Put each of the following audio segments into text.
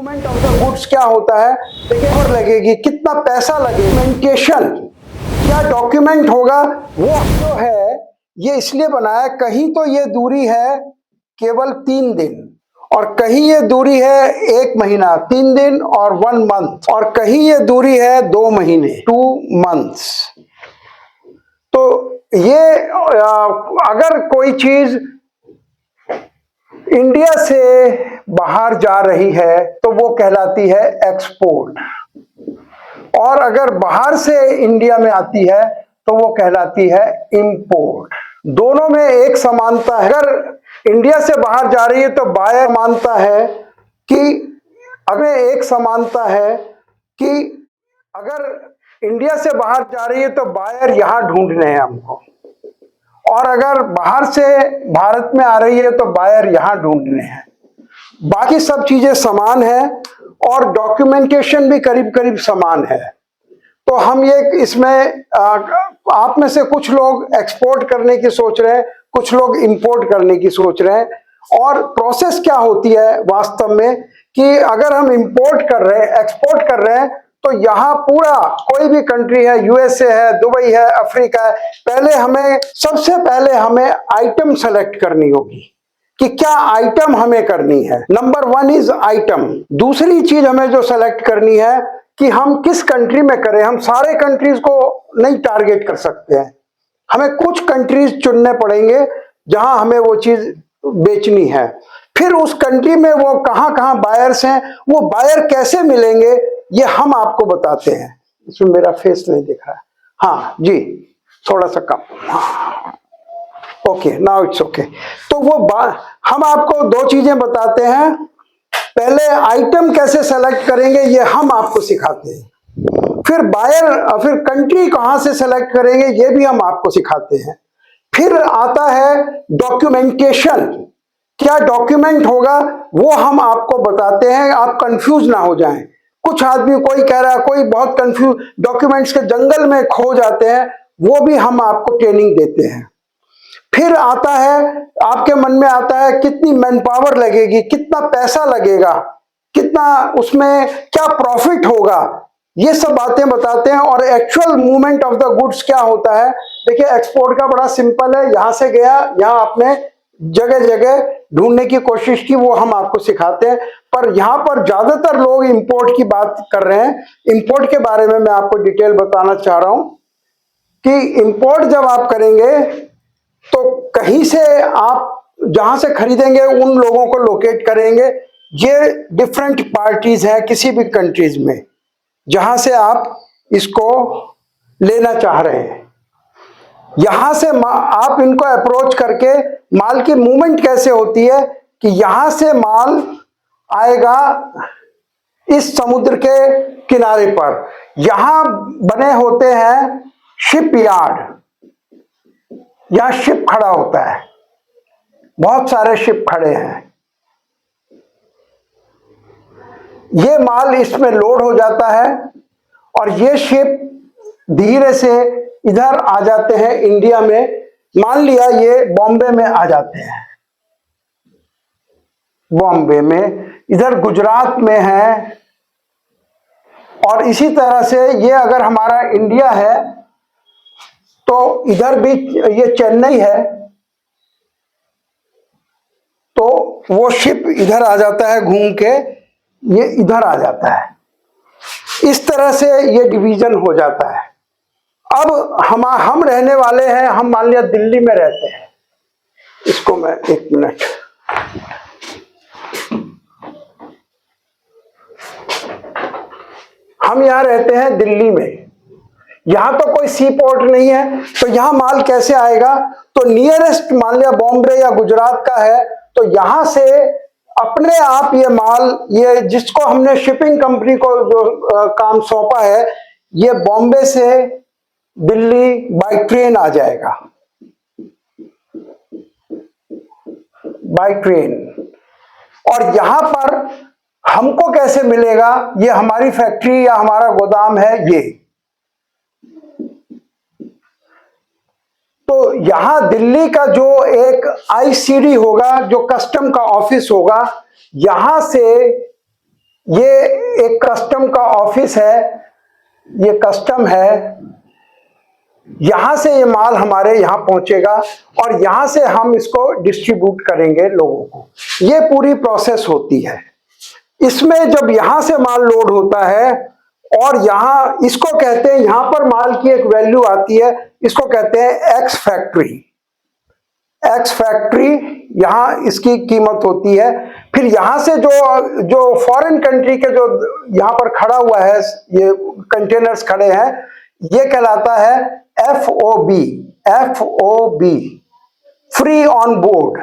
Movement of the goods क्या होता है, देखिए लगेगी, कितना पैसा लगेगा, डॉक्यूमेंटेशन क्या डॉक्यूमेंट होगा, वो जो है ये इसलिए बनाया, कहीं तो ये दूरी है केवल 3 दिन और कहीं ये दूरी है 1 महीना 3 दिन और 1 मंथ और कहीं ये दूरी है 2 महीने 2 मंथ्स। तो ये अगर कोई चीज इंडिया से बाहर जा रही है तो वो कहलाती है एक्सपोर्ट, और अगर बाहर से इंडिया में आती है तो वो कहलाती है इंपोर्ट। दोनों में एक समानता है। अगर इंडिया से बाहर जा रही है तो बायर मानता है कि अगर एक समानता है कि अगर इंडिया से बाहर जा रही है तो बायर यहां ढूंढने हैं हमको, और अगर बाहर से भारत में आ रही है तो बायर यहां ढूंढने हैं। बाकी सब चीजें समान है और डॉक्यूमेंटेशन भी करीब करीब समान है। तो हम ये इसमें आप में से कुछ लोग एक्सपोर्ट करने की सोच रहे हैं, कुछ लोग इंपोर्ट करने की सोच रहे हैं। और प्रोसेस क्या होती है वास्तव में कि अगर हम इंपोर्ट कर रहे हैं, एक्सपोर्ट कर रहे हैं, तो यहाँ पूरा कोई भी कंट्री है, यूएसए है, दुबई है, अफ्रीका है, सबसे पहले हमें आइटम सेलेक्ट करनी होगी कि क्या आइटम हमें करनी है। Number 1 is item. दूसरी चीज हमें जो सेलेक्ट करनी है कि हम किस कंट्री में करें। हम सारे कंट्रीज को नहीं टारगेट कर सकते हैं, हमें कुछ कंट्रीज चुनने पड़ेंगे जहां हमें वो चीज बेचनी है। फिर उस कंट्री में वो कहां कहां बायर्स हैं, वो बायर कैसे मिलेंगे, ये हम आपको बताते हैं। इसमें मेरा फेस नहीं दिख रहा है, हाँ जी, थोड़ा सा कम, हाँ ओके, नाउ इट्स ओके। तो हम आपको 2 चीजें बताते हैं। पहले आइटम कैसे सेलेक्ट करेंगे ये हम आपको सिखाते हैं, फिर कंट्री कहां से सेलेक्ट करेंगे ये भी हम आपको सिखाते हैं। फिर आता है डॉक्यूमेंटेशन, क्या डॉक्यूमेंट होगा वो हम आपको बताते हैं, आप कंफ्यूज ना हो जाएं। कुछ आदमी, कोई कह रहा है, कोई बहुत कंफ्यूज, डॉक्यूमेंट्स के जंगल में खो जाते हैं, वो भी हम आपको ट्रेनिंग देते हैं। फिर आता है, आपके मन में आता है कितनी मैन पावर लगेगी, कितना पैसा लगेगा, कितना उसमें क्या प्रॉफिट होगा, ये सब बातें बताते हैं। और actual movement of the goods क्या होता है, देखिए एक्सपोर्ट का बड़ा सिंपल है, यहां से गया, यहां आपने जगह जगह ढूंढने की कोशिश की, वो हम आपको सिखाते हैं। पर यहां पर ज्यादातर लोग इंपोर्ट की बात कर रहे हैं। इंपोर्ट के बारे में मैं आपको डिटेल बताना चाह रहा हूं कि इंपोर्ट जब आप करेंगे तो कहीं से आप जहां से खरीदेंगे उन लोगों को लोकेट करेंगे। ये डिफरेंट पार्टीज हैं किसी भी कंट्रीज में जहां से आप इसको लेना चाह रहे हैं। यहां से आप इनको अप्रोच करके, माल की मूवमेंट कैसे होती है कि यहां से माल आएगा इस समुद्र के किनारे पर, यहां बने होते हैं शिप यार्ड, यहां शिप खड़ा होता है, बहुत सारे शिप खड़े हैं, ये माल इसमें लोड हो जाता है और ये शिप धीरे से इधर आ जाते हैं इंडिया में। मान लिया ये बॉम्बे में आ जाते हैं, बॉम्बे में, इधर गुजरात में है, और इसी तरह से ये अगर हमारा इंडिया है तो इधर भी ये चेन्नई है, तो वो शिप इधर आ जाता है घूम के, ये इधर आ जाता है। इस तरह से ये डिवीजन हो जाता है। अब हम रहने वाले हैं, हम मान लिया दिल्ली में रहते हैं, इसको मैं 1 मिनट, हम यहां रहते हैं दिल्ली में, यहां तो कोई सी पोर्ट नहीं है, तो यहां माल कैसे आएगा, तो नियरेस्ट मान लिया बॉम्बे या गुजरात का है, तो यहां से अपने आप ये माल, ये जिसको हमने शिपिंग कंपनी को जो काम सौंपा है, ये बॉम्बे से दिल्ली बाय ट्रेन आ जाएगा, बाय ट्रेन। और यहां पर हमको कैसे मिलेगा, ये हमारी फैक्ट्री या हमारा गोदाम है ये, तो यहां दिल्ली का जो एक आईसीडी होगा, जो कस्टम का ऑफिस होगा, यहां से ये एक कस्टम का ऑफिस है, ये कस्टम है, यहां से ये माल हमारे यहां पहुंचेगा और यहां से हम इसको डिस्ट्रीब्यूट करेंगे लोगों को। ये पूरी प्रोसेस होती है। इसमें जब यहां से माल लोड होता है और यहां, इसको कहते हैं, यहां पर माल की एक वैल्यू आती है, इसको कहते हैं एक्स फैक्ट्री। एक्स फैक्ट्री, यहां इसकी कीमत होती है। फिर यहां से जो फॉरेन कंट्री के जो यहां पर खड़ा हुआ है, ये कंटेनर्स खड़े हैं, ये कहलाता है FOB, FOB, free on board.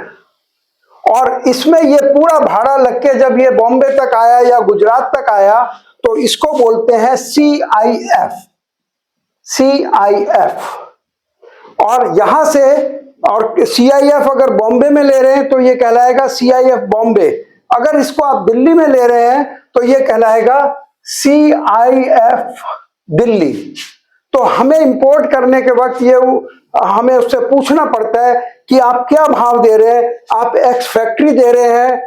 और इसमें ये पूरा भाड़ा लग के जब ये बॉम्बे तक आया या गुजरात तक आया तो इसको बोलते हैं CIF, CIF। और यहां से, और CIF अगर बॉम्बे में ले रहे हैं तो ये कहलाएगा CIF बॉम्बे, अगर इसको आप दिल्ली में ले रहे हैं तो ये कहलाएगा CIF दिल्ली। तो हमें इंपोर्ट करने के वक्त ये हमें उससे पूछना पड़ता है कि आप क्या भाव दे रहे हैं, आप एक्स फैक्ट्री दे रहे हैं,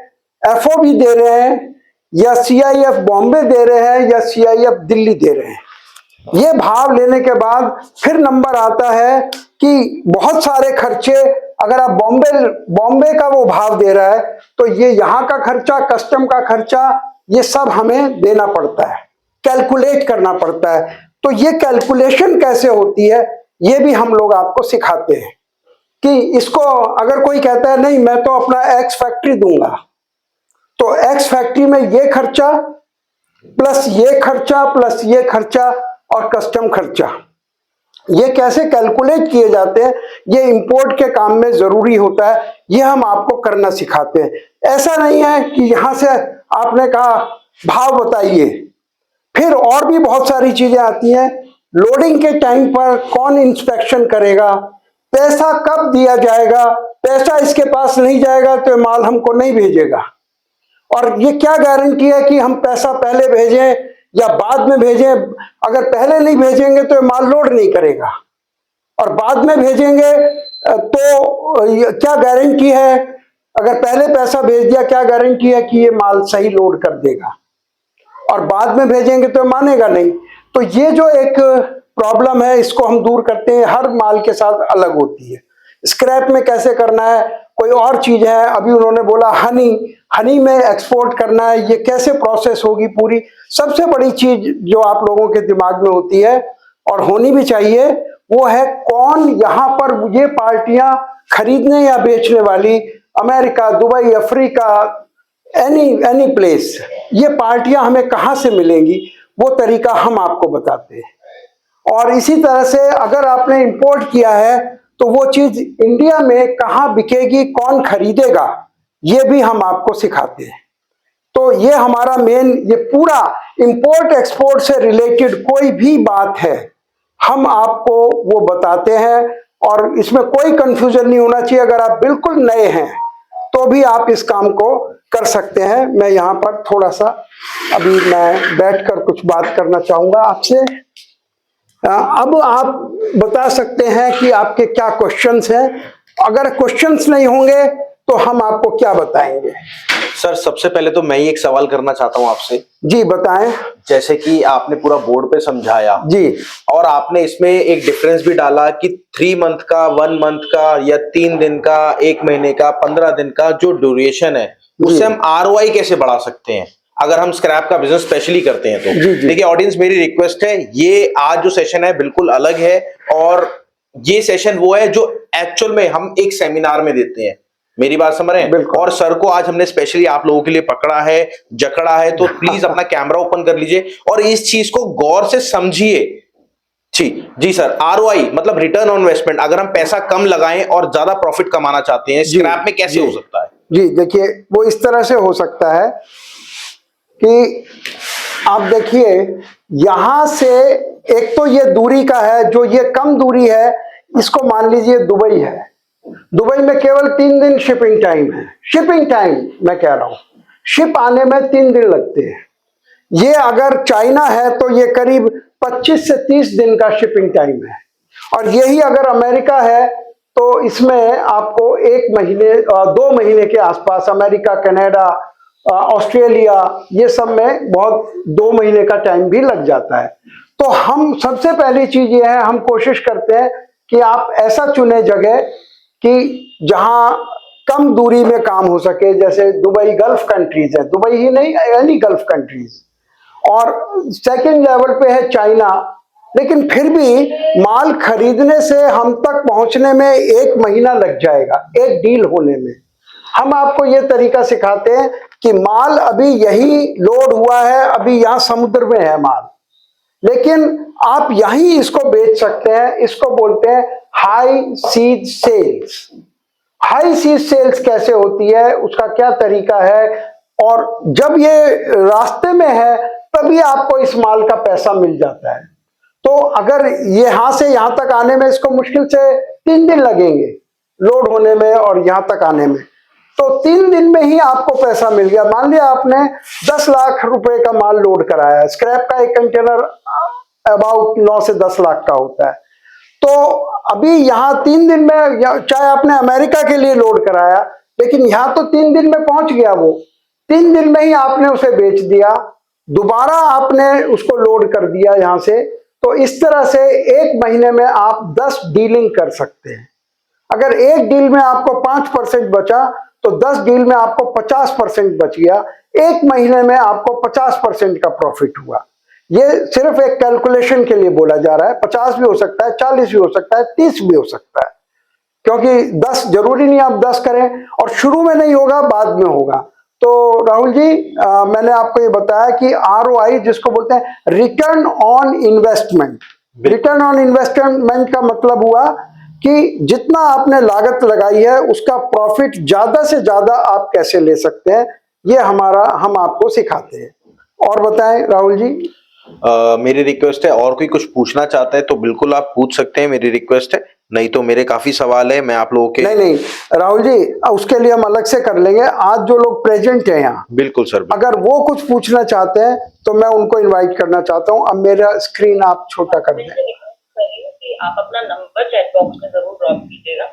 FOB दे रहे हैं, या CIF बॉम्बे दे रहे हैं, या CIF दिल्ली दे रहे हैं। ये भाव लेने के बाद फिर नंबर आता है कि बहुत सारे खर्चे, अगर आप बॉम्बे का वो भाव दे रहा है तो ये यहाँ का खर्चा, कस्टम का खर्चा, ये सब हमें देना पड़ता है, कैलकुलेट करना पड़ता है। तो ये कैलकुलेशन कैसे होती है ये भी हम लोग आपको सिखाते हैं कि इसको अगर कोई कहता है नहीं मैं तो अपना एक्स फैक्ट्री दूंगा, तो एक्स फैक्ट्री में ये खर्चा प्लस ये खर्चा प्लस ये खर्चा और कस्टम खर्चा, ये कैसे कैलकुलेट किए जाते हैं, ये इंपोर्ट के काम में जरूरी होता है, ये हम आपको करना सिखाते हैं। ऐसा नहीं है कि यहां से आपने कहा भाव बताइए, फिर और भी बहुत सारी चीजें आती हैं। लोडिंग के टाइम पर कौन इंस्पेक्शन करेगा, पैसा कब दिया जाएगा, पैसा इसके पास नहीं जाएगा तो माल हमको नहीं भेजेगा, और ये क्या गारंटी है कि हम पैसा पहले भेजें या बाद में भेजें। अगर पहले नहीं भेजेंगे तो माल लोड नहीं करेगा, और बाद में भेजेंगे तो क्या गारंटी है, अगर पहले पैसा भेज दिया क्या गारंटी है कि ये माल सही लोड कर देगा, और बाद में भेजेंगे तो मानेगा नहीं। तो ये जो एक प्रॉब्लम है इसको हम दूर करते हैं, हर माल के साथ अलग होती है। स्क्रैप में कैसे करना है, कोई और चीज है, अभी उन्होंने बोला हनी में एक्सपोर्ट करना है, ये कैसे प्रोसेस होगी पूरी। सबसे बड़ी चीज जो आप लोगों के दिमाग में होती है और होनी भी चाहिए वो है कौन यहाँ पर ये पार्टियां खरीदने या बेचने वाली, America, Dubai, Africa, any place, ये पार्टियां हमें कहां से मिलेंगी, वो तरीका हम आपको बताते हैं। और इसी तरह से अगर आपने इंपोर्ट किया है तो वो चीज इंडिया में कहां बिकेगी, कौन खरीदेगा, ये भी हम आपको सिखाते हैं। तो ये हमारा मेन, ये पूरा इंपोर्ट एक्सपोर्ट से रिलेटेड कोई भी बात है हम आपको वो बताते हैं, और इसमें कोई कंफ्यूजन नहीं होना चाहिए। अगर आप बिल्कुल नए हैं तो भी आप इस काम को कर सकते हैं। मैं यहाँ पर थोड़ा सा अभी मैं बैठकर कुछ बात करना चाहूंगा आपसे। अब आप बता सकते हैं कि आपके क्या क्वेश्चंस हैं, अगर क्वेश्चंस नहीं होंगे तो हम आपको क्या बताएंगे। सर सबसे पहले तो मैं ही एक सवाल करना चाहता हूं आपसे। जी बताएं। जैसे कि आपने पूरा बोर्ड पे समझाया जी, और आपने इसमें एक डिफरेंस भी डाला कि 3 मंथ का, 1 मंथ का, या 3 दिन का, 1 महीने का, 15 दिन का जो ड्यूरेशन है उससे हम ROI कैसे बढ़ा सकते हैं अगर हम स्क्रैप का बिजनेस स्पेशली करते हैं तो। देखिए ऑडियंस, मेरी रिक्वेस्ट है, ये आज जो सेशन है बिल्कुल अलग है, और ये सेशन वो है जो एक्चुअल में हम एक सेमिनार में देते हैं। मेरी बात समझ रहे हैं? और सर को आज हमने स्पेशली आप लोगों के लिए पकड़ा है, जकड़ा है, तो प्लीज अपना कैमरा ओपन कर लीजिए और इस चीज को गौर से समझिए। जी सर, ROI मतलब रिटर्न ऑन इन्वेस्टमेंट, अगर हम पैसा कम लगाएं और ज्यादा प्रॉफिट कमाना चाहते हैं स्क्रैप में, कैसे हो सकता है? जी देखिए, वो इस तरह से हो सकता है कि आप देखिए यहां से, एक तो ये दूरी का है, जो ये कम दूरी है इसको मान लीजिए दुबई है, दुबई में केवल 3 दिन शिपिंग टाइम है। शिपिंग टाइम मैं कह रहा हूं, शिप आने में 3 दिन लगते हैं। ये अगर चाइना है तो ये करीब 25 से 30 दिन का शिपिंग टाइम है, और यही अगर अमेरिका है तो इसमें आपको 1 महीने 2 महीने के आसपास, अमेरिका, कनाडा ऑस्ट्रेलिया, ये सब में बहुत 2 महीने का टाइम भी लग जाता है। तो हम सबसे पहली चीज ये है, हम कोशिश करते हैं कि आप ऐसा चुने जगह कि जहां कम दूरी में काम हो सके, जैसे दुबई, गल्फ कंट्रीज है, दुबई ही नहीं, एनी गल्फ कंट्रीज। और सेकंड लेवल पे है चाइना, लेकिन फिर भी माल खरीदने से हम तक पहुंचने में 1 महीना लग जाएगा, एक डील होने में। हम आपको ये तरीका सिखाते हैं कि माल अभी यही लोड हुआ है, अभी यहां समुद्र में है माल, लेकिन आप यहीं इसको बेच सकते हैं। इसको बोलते हैं high seas sales. High seas sales कैसे होती है, उसका क्या तरीका है, और जब ये रास्ते में है तभी आपको इस माल का पैसा मिल जाता है। तो अगर यहां से यहां तक आने में इसको मुश्किल से 3 दिन लगेंगे, लोड होने में और यहां तक आने में, तो 3 दिन में ही आपको पैसा मिल गया। मान लिया आपने 10 लाख रुपए का माल लोड कराया, स्क्रैप का एक कंटेनर अबाउट 9 से 10 लाख का होता है। तो अभी यहाँ 3 दिन में, चाहे आपने अमेरिका के लिए लोड कराया, लेकिन यहाँ तो 3 दिन में पहुंच गया वो, 3 दिन में ही आपने उसे बेच दिया, दोबारा आपने उसको लोड कर दिया यहां से। तो इस तरह से 1 महीने में आप 10 डीलिंग कर सकते हैं। अगर एक डील में आपको 5% बचा, तो 10 डील में आपको 50% बच गया। 1 महीने में आपको 50% का प्रॉफिट हुआ। ये सिर्फ एक कैलकुलेशन के लिए बोला जा रहा है। 50 भी हो सकता है, 40 भी हो सकता है, 30 भी हो सकता है, क्योंकि 10 जरूरी नहीं आप 10 करें, और शुरू में नहीं होगा, बाद में होगा। तो राहुल जी, मैंने आपको ये बताया कि ROI जिसको बोलते हैं return on investment. Return on investment का मतलब हुआ कि जितना आपने लागत लगाई है उसका प्रॉफिट ज्यादा से ज्यादा आप कैसे ले सकते हैं, ये हम आपको सिखाते हैं। और बताएं राहुल जी। मेरी रिक्वेस्ट है, और कोई कुछ पूछना चाहता है तो बिल्कुल आप पूछ सकते हैं, मेरी रिक्वेस्ट है। नहीं तो मेरे काफी सवाल है, मैं आप लोगों के। नहीं राहुल जी, उसके लिए हम अलग से कर लेंगे। आज जो लोग प्रेजेंट हैं यहाँ, बिल्कुल सर, बिल्कुल। अगर वो कुछ पूछना चाहते हैं तो मैं उनको इनवाइट करना चाहता हूँ। अब मेरा स्क्रीन आप छोटा कर दें। आप अपना नंबर चैट बॉक्स में जरूर ड्रॉप कीजिएगा।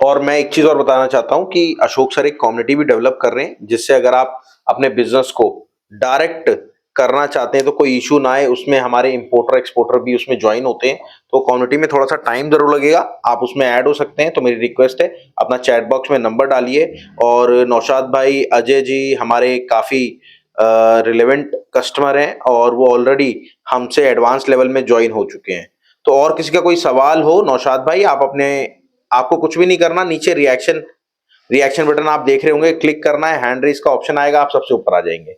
और मैं एक चीज और बताना चाहता हूं कि अशोक सर एक कम्युनिटी भी डेवलप कर रहे हैं, जिससे अगर आप अपने बिजनेस को डायरेक्ट करना चाहते हैं तो कोई इशू ना आए। उसमें हमारे इंपोर्टर एक्सपोर्टर भी उसमें ज्वाइन होते हैं। तो कम्युनिटी में थोड़ा सा टाइम जरूर लगेगा, आप उसमें ऐड हो सकते हैं। तो मेरी रिक्वेस्ट है, अपना चैट बॉक्स में नंबर डालिए। और नौशाद भाई, अजय जी हमारे काफी रिलेवेंट कस्टमर हैं, और वो ऑलरेडी हमसे एडवांस लेवल में ज्वाइन हो चुके हैं। तो और किसी का कोई सवाल हो, नौशाद भाई आपको कुछ भी नहीं करना, नीचे रिएक्शन बटन आप देख रहे होंगे, क्लिक करना है, हैंड रेज का ऑप्शन आएगा, आप सबसे ऊपर आ जाएंगे।